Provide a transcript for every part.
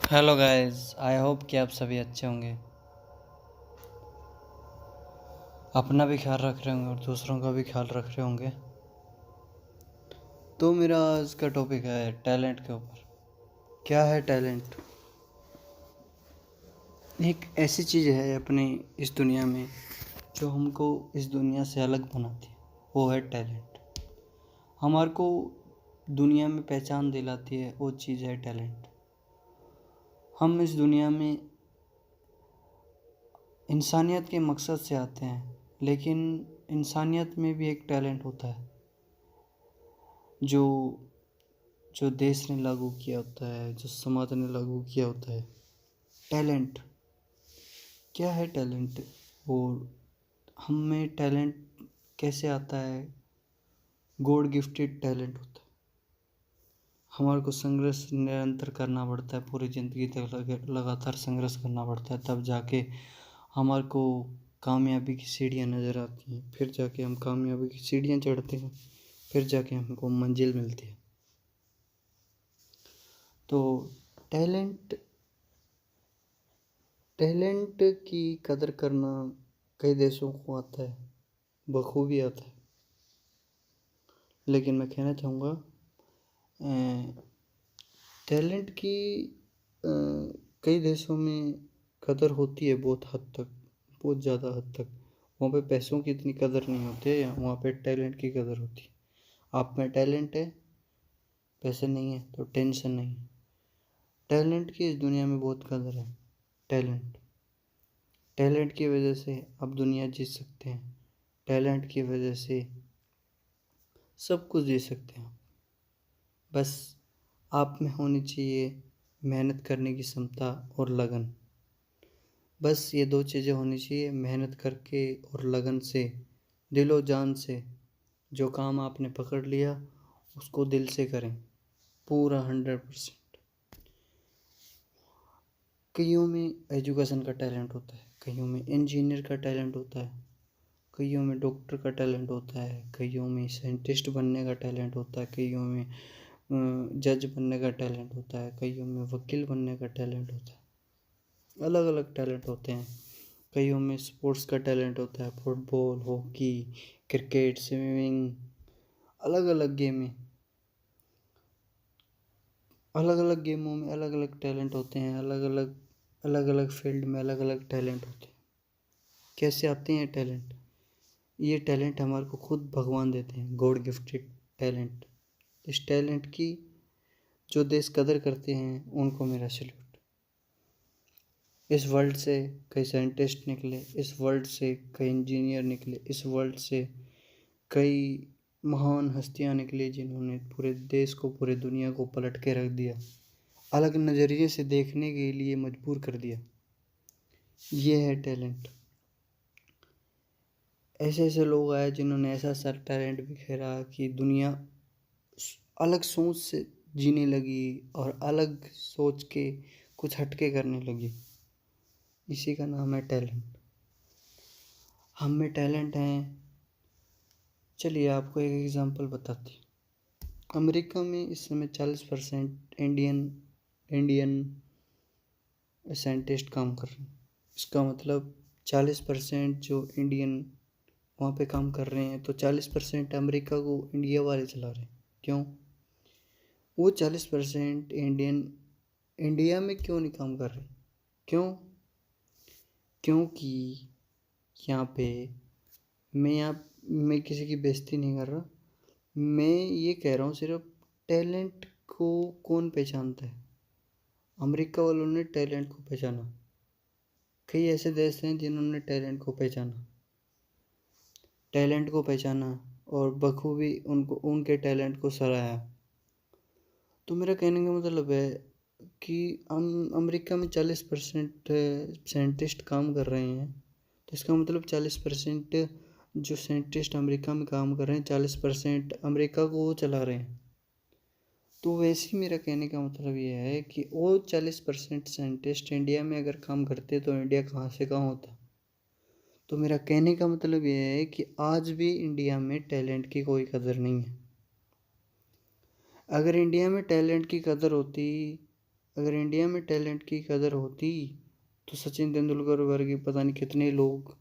Hello guys, I hope कि आप सभी अच्छे होंगे, अपना भी ख्याल रख रहे होंगे और दूसरों का भी ख्याल रख रहे होंगे। तो मेरा आज का टॉपिक है टैलेंट के ऊपर। क्या है टैलेंट? एक ऐसी चीज़ है अपनी इस दुनिया में जो हमको इस दुनिया से अलग बनाती है, वो है टैलेंट। हमारे को दुनिया में पहचान दिलाती है, वो चीज़ है टैलेंट। हम इस दुनिया में इंसानियत के मकसद से आते हैं, लेकिन इंसानियत में भी एक टैलेंट होता है जो जो देश ने लागू किया होता है, जो समाज ने लागू किया होता है। टैलेंट क्या है? टैलेंट और हम में टैलेंट कैसे आता है? गॉड गिफ्टेड टैलेंट होता है। हमारे को संघर्ष निरंतर करना पड़ता है, पूरी ज़िंदगी तक लगातार संघर्ष करना पड़ता है, तब जाके हमारे को कामयाबी की सीढ़ियाँ नज़र आती हैं। फिर जाके हम कामयाबी की सीढ़ियाँ चढ़ते हैं, फिर जाके हमको मंजिल मिलती है। तो टैलेंट टैलेंट की कदर करना कई देशों को आता है, बखूबी आता है। लेकिन मैं कहना चाहूँगा टैलेंट की कई देशों में कदर होती है, बहुत हद तक, बहुत ज़्यादा हद तक। वहाँ पे पैसों की इतनी कदर नहीं होती है, वहाँ पे टैलेंट की कदर होती है। आप में टैलेंट है, पैसे नहीं है तो टेंशन नहीं। टैलेंट की इस दुनिया में बहुत कदर है। टैलेंट की वजह से आप दुनिया जीत सकते हैं। टैलेंट की वजह से सब कुछ दे सकते हैं। बस आप में होनी चाहिए मेहनत करने की क्षमता और लगन। बस ये दो चीज़ें होनी चाहिए, मेहनत करके और लगन से, दिलो जान से। जो काम आपने पकड़ लिया उसको दिल से करें, पूरा 100%। कईयों में एजुकेशन का टैलेंट होता है, कईयों में इंजीनियर का टैलेंट होता है, कईयों में डॉक्टर का टैलेंट होता है, कईयों में साइंटिस्ट बनने का टैलेंट होता है, कईयों में जज बनने का टैलेंट होता है, कईयों में वकील बनने का टैलेंट होता है। अलग अलग टैलेंट होते हैं। कईयों में स्पोर्ट्स का टैलेंट होता है, फुटबॉल, हॉकी, क्रिकेट, स्विमिंग, अलग अलग गेमें, अलग अलग गेमों में अलग अलग टैलेंट होते हैं। अलग अलग फील्ड में अलग अलग टैलेंट होते हैं। कैसे आते हैं टैलेंट? ये टैलेंट हमारे को खुद भगवान देते हैं, गॉड गिफ्टेड टैलेंट। इस टैलेंट की जो देश कदर करते हैं उनको मेरा सैल्यूट। इस वर्ल्ड से कई साइंटिस्ट निकले, इस वर्ल्ड से कई इंजीनियर निकले, इस वर्ल्ड से कई महान हस्तियां निकली जिन्होंने पूरे देश को, पूरे दुनिया को पलट के रख दिया, अलग नज़रिए से देखने के लिए मजबूर कर दिया। ये है टैलेंट। ऐसे ऐसे लोग आए जिन्होंने ऐसा सा टैलेंट बिखेरा कि दुनिया अलग सोच से जीने लगी और अलग सोच के कुछ हटके करने लगी। इसी का नाम है टैलेंट। हम में टैलेंट है। चलिए आपको एक एग्जांपल बताती हूँ। अमेरिका में इस समय 40% इंडियन साइंटिस्ट काम कर रहे हैं। इसका मतलब 40% जो इंडियन वहाँ पे काम कर रहे हैं, तो 40% अमेरिका को इंडिया वाले चला रहे हैं। क्यों? वो 40% इंडिया में क्यों नहीं काम कर रहे? क्यों? क्योंकि यहाँ पे मैं किसी की बेइज्जती नहीं कर रहा, मैं ये कह रहा हूँ सिर्फ टैलेंट को कौन पहचानता है? अमेरिका वालों ने टैलेंट को पहचाना। कई ऐसे देश हैं जिन्होंने टैलेंट को पहचाना और बखूबी उनको उनके टैलेंट को सराहा। तो मेरा कहने का मतलब है कि अमेरिका में 40% साइंटिस्ट काम कर रहे हैं, तो इसका मतलब 40% जो साइंटिस्ट अमेरिका में काम कर रहे हैं, 40% अमेरिका को वो चला रहे हैं। तो वैसे ही मेरा कहने का मतलब ये है कि वो 40% साइंटिस्ट इंडिया में अगर काम करते तो इंडिया कहाँ से कहाँ होता। तो मेरा कहने का मतलब ये है कि आज भी इंडिया में टैलेंट की कोई कदर नहीं है। अगर इंडिया में टैलेंट की कदर होती अगर इंडिया में टैलेंट की कदर होती तो सचिन तेंदुलकर वर्गी पता नहीं कितने लोग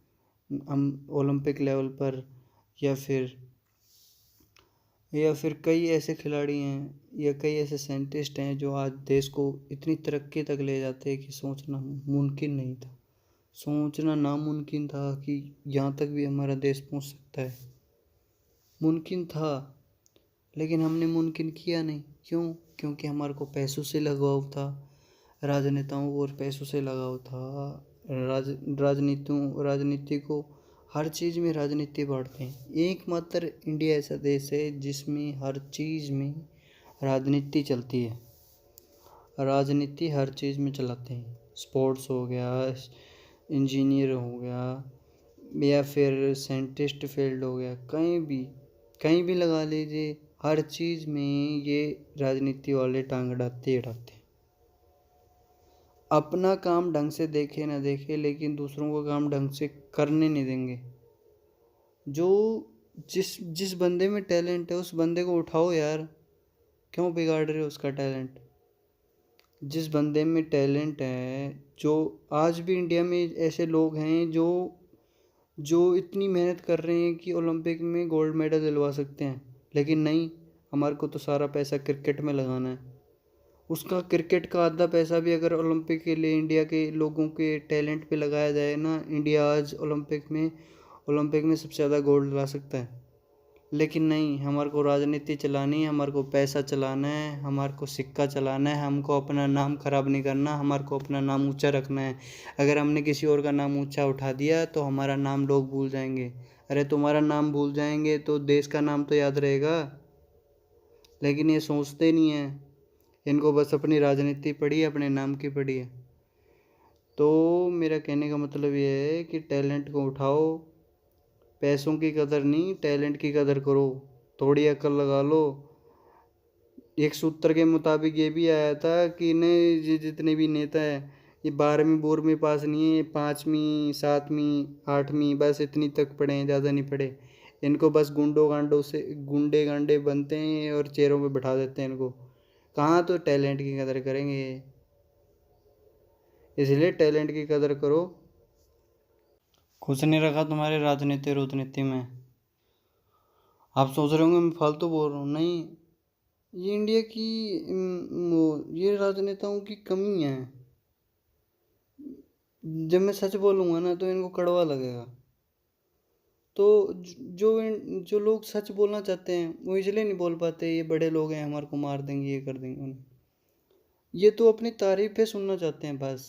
हम ओलंपिक लेवल पर या फिर कई ऐसे खिलाड़ी हैं या कई ऐसे साइंटिस्ट हैं जो आज देश को इतनी तरक्की तक ले जाते हैं कि सोचना मुमकिन नहीं था, सोचना नामुमकिन था कि यहाँ तक भी हमारा देश पहुँच सकता है। मुमकिन था लेकिन हमने मुमकिन किया नहीं। क्यों? क्योंकि हमारे को पैसों से लगाव था, राजनेताओं को और पैसों से लगाव था। राजनीति को हर चीज़ में राजनीति बांटते हैं। एकमात्र इंडिया ऐसा देश है जिसमें हर चीज़ में राजनीति चलती है। राजनीति हर चीज़ में चलाते हैं। स्पोर्ट्स हो गया, इंजीनियर हो गया या फिर साइंटिस्ट फील्ड हो गया, कहीं भी लगा लीजिए, हर चीज़ में ये राजनीति वाले टांग अड़ाते हैं। अपना काम ढंग से देखे ना देखे लेकिन दूसरों का काम ढंग से करने नहीं देंगे। जो जिस बंदे में टैलेंट है उस बंदे को उठाओ यार, क्यों बिगाड़ रहे हो उसका टैलेंट? जिस बंदे में टैलेंट है, जो आज भी इंडिया में ऐसे लोग हैं जो इतनी मेहनत कर रहे हैं कि ओलंपिक में गोल्ड मेडल दिलवा सकते हैं, लेकिन नहीं, हमारे को तो सारा पैसा क्रिकेट में लगाना है। उसका क्रिकेट का आधा पैसा भी अगर ओलंपिक के लिए इंडिया के लोगों के टैलेंट पे लगाया जाए ना, इंडिया आज ओलंपिक में सबसे ज़्यादा गोल्ड ला सकता है। लेकिन नहीं, हमारे को राजनीति चलानी है, हमारे को पैसा चलाना है, हमारे को सिक्का चलाना है, हमको अपना नाम खराब नहीं करना, हमारे को अपना नाम ऊंचा रखना है। अगर हमने किसी और का नाम ऊंचा उठा दिया तो हमारा नाम लोग भूल जाएंगे। अरे तुम्हारा नाम भूल जाएंगे तो देश का नाम तो याद रहेगा। लेकिन ये सोचते नहीं है, इनको बस अपनी राजनीति पड़ी है, अपने नाम की पड़ी है। तो मेरा कहने का मतलब ये है कि टैलेंट को उठाओ, पैसों की कदर नहीं, टैलेंट की कदर करो, थोड़ी अकल लगा लो। एक सूत्र के मुताबिक ये भी आया था कि ये जितने भी नेता हैं ये 12वीं बोर्ड में पास नहीं है, 5वीं 7वीं 8वीं बस इतनी तक पढ़े हैं, ज़्यादा नहीं पढ़े। इनको बस गुंडे गांडे बनते हैं और चेहरों पे बैठा देते हैं इनको। कहाँ तो टैलेंट की कदर करेंगे? इसलिए टैलेंट की कदर करो। कुछ नहीं रखा तुम्हारे राजनीति में। आप सोच रहे होंगे मैं फालतू बोल रहा हूँ, नहीं, ये इंडिया की ये राजनेताओं की कमी है। जब मैं सच बोलूँगा ना तो इनको कड़वा लगेगा। तो जो लोग सच बोलना चाहते हैं वो इसलिए नहीं बोल पाते, ये बड़े लोग हैं हमारे को मार देंगे, ये कर देंगे उन्हें। ये तो अपनी तारीफ़ें सुनना चाहते हैं बस।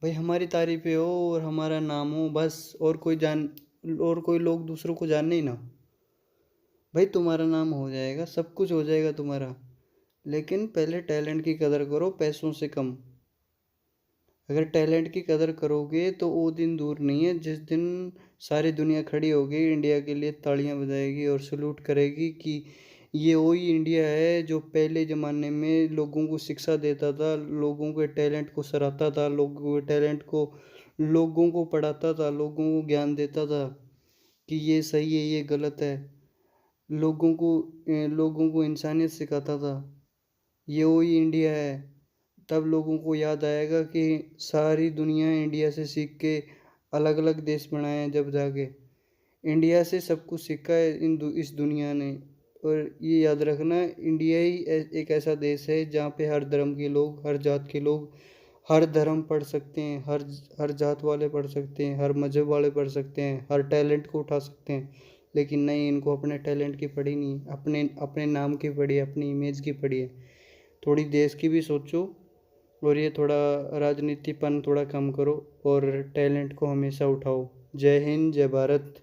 भाई हमारी तारीफ़ें हो और हमारा नाम हो बस, और कोई लोग दूसरों को जाने ही ना। भाई तुम्हारा नाम हो जाएगा, सब कुछ हो जाएगा तुम्हारा, लेकिन पहले टैलेंट की कदर करो, पैसों से कम। अगर टैलेंट की कदर करोगे तो वो दिन दूर नहीं है जिस दिन सारी दुनिया खड़ी होगी, इंडिया के लिए तालियां बजाएगी और सलूट करेगी कि ये वही इंडिया है जो पहले ज़माने में लोगों को शिक्षा देता था, लोगों के टैलेंट को सराहता था, लोगों को पढ़ाता था, लोगों को ज्ञान देता था कि ये सही है, ये गलत है। लोगों को इंसानियत सिखाता था। ये वही इंडिया है। तब लोगों को याद आएगा कि सारी दुनिया इंडिया से सीख के अलग अलग देश बनाए हैं। जब जाके इंडिया से सब कुछ सीखा है इस दुनिया ने। और ये याद रखना, इंडिया ही एक ऐसा देश है जहाँ पे हर धर्म के लोग, हर जात के लोग, हर धर्म पढ़ सकते हैं, हर जात वाले पढ़ सकते हैं, हर मज़हब वाले पढ़ सकते हैं, हर टैलेंट को उठा सकते हैं। लेकिन नहीं, इनको अपने टैलेंट की पड़ी नहीं, अपने अपने नाम की पड़ी है, अपनी इमेज की पड़ी है। थोड़ी देश की भी सोचो और ये थोड़ा राजनीतिपन थोड़ा कम करो और टैलेंट को हमेशा उठाओ। जय हिंद, जय भारत।